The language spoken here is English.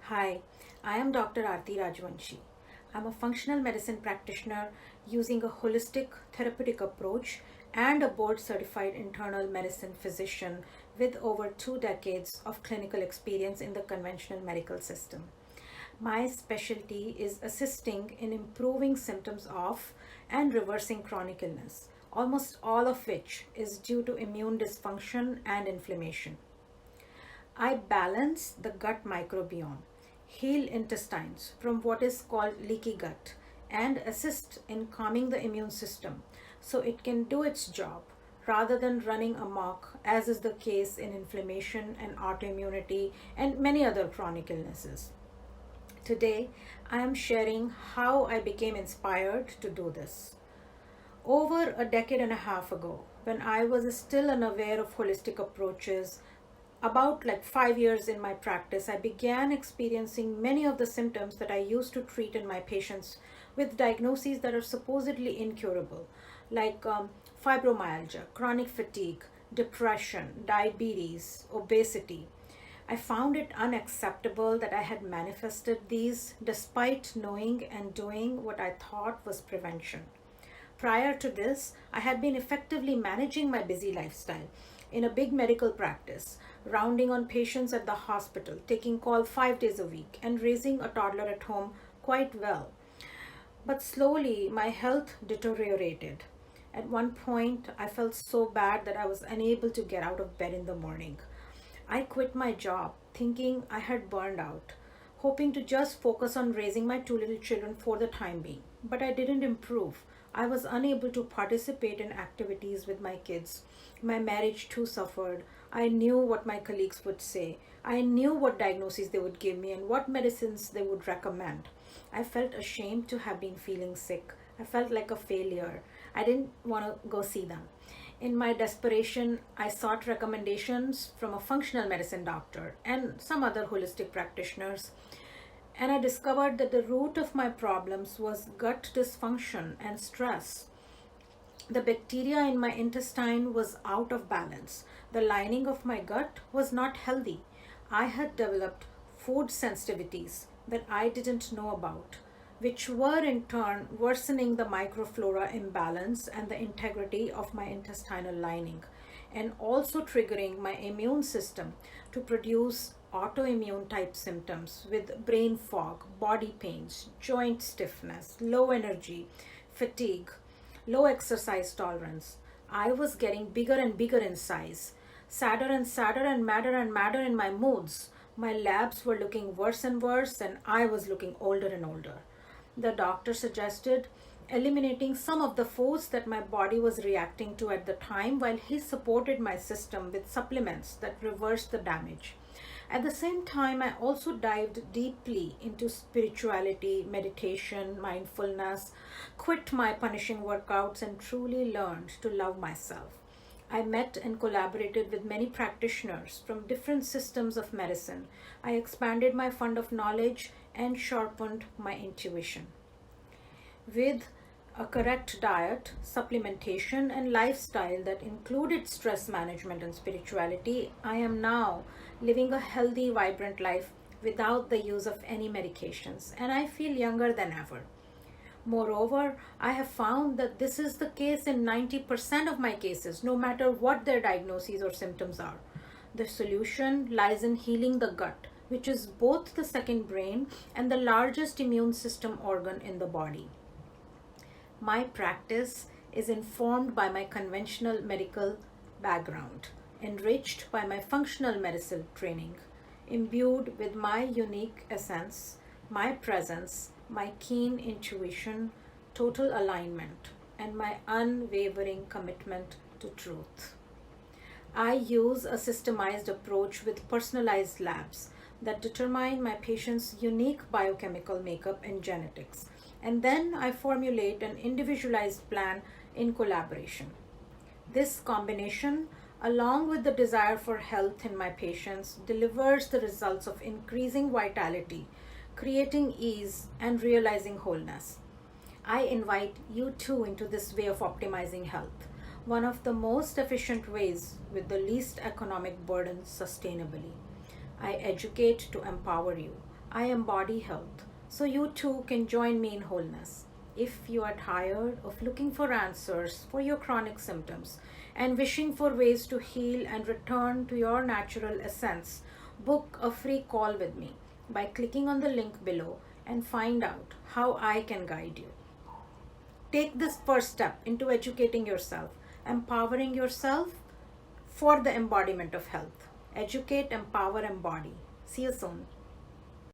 Hi, I am Dr. Aarti Rajvanshi. I'm a functional medicine practitioner using a holistic therapeutic approach and a board certified internal medicine physician with over 2 decades of clinical experience in the conventional medical system. My specialty is assisting in improving symptoms of and reversing chronic illness, almost all of which is due to immune dysfunction and inflammation. I balance the gut microbiome, heal intestines from what is called leaky gut, and assist in calming the immune system so it can do its job rather than running amok, as is the case in inflammation and autoimmunity and many other chronic illnesses. Today, I am sharing how I became inspired to do this. Over a decade and a half ago, when I was still unaware of holistic approaches, about like 5 years in my practice, I began experiencing many of the symptoms that I used to treat in my patients with diagnoses that are supposedly incurable, like fibromyalgia, chronic fatigue, depression, diabetes, obesity. I found it unacceptable that I had manifested these despite knowing and doing what I thought was prevention. Prior to this, I had been effectively managing my busy lifestyle in a big medical practice, rounding on patients at the hospital, taking call 5 days a week, and raising a toddler at home quite well. But slowly, my health deteriorated. At one point, I felt so bad that I was unable to get out of bed in the morning. I quit my job thinking I had burned out, hoping to just focus on raising my two little children for the time being. But I didn't improve. I was unable to participate in activities with my kids. My marriage too suffered. I knew what my colleagues would say. I knew what diagnoses they would give me and what medicines they would recommend. I felt ashamed to have been feeling sick. I felt like a failure. I didn't want to go see them. In my desperation, I sought recommendations from a functional medicine doctor and some other holistic practitioners. And I discovered that the root of my problems was gut dysfunction and stress. The bacteria in my intestine was out of balance. The lining of my gut was not healthy. I had developed food sensitivities that I didn't know about, which were in turn worsening the microflora imbalance and the integrity of my intestinal lining, and also triggering my immune system to produce autoimmune type symptoms with brain fog, body pains, joint stiffness, low energy, fatigue, low exercise tolerance. I was getting bigger and bigger in size, sadder and sadder, and madder in my moods. My labs were looking worse and worse, and I was looking older and older. The doctor suggested eliminating some of the foods that my body was reacting to at the time while he supported my system with supplements that reversed the damage. At the same time, I also dived deeply into spirituality, meditation, mindfulness, quit my punishing workouts, and truly learned to love myself. I met and collaborated with many practitioners from different systems of medicine. I expanded my fund of knowledge and sharpened my intuition. With a correct diet, supplementation, and lifestyle that included stress management and spirituality, I am now living a healthy, vibrant life without the use of any medications, and I feel younger than ever. Moreover, I have found that this is the case in 90% of my cases, no matter what their diagnoses or symptoms are. The solution lies in healing the gut, which is both the second brain and the largest immune system organ in the body. My practice is informed by my conventional medical background, enriched by my functional medicine training, imbued with my unique essence, my presence, my keen intuition, total alignment, and my unwavering commitment to truth. I use a systemized approach with personalized labs that determine my patient's unique biochemical makeup and genetics. And then I formulate an individualized plan in collaboration. This combination, along with the desire for health in my patients, delivers the results of increasing vitality, creating ease, and realizing wholeness. I invite you too into this way of optimizing health, one of the most efficient ways with the least economic burden sustainably. I educate to empower you. I embody health, so you too can join me in wholeness. If you are tired of looking for answers for your chronic symptoms and wishing for ways to heal and return to your natural essence, book a free call with me by clicking on the link below and find out how I can guide you. Take this first step into educating yourself, empowering yourself for the embodiment of health. Educate, empower, embody. See you soon.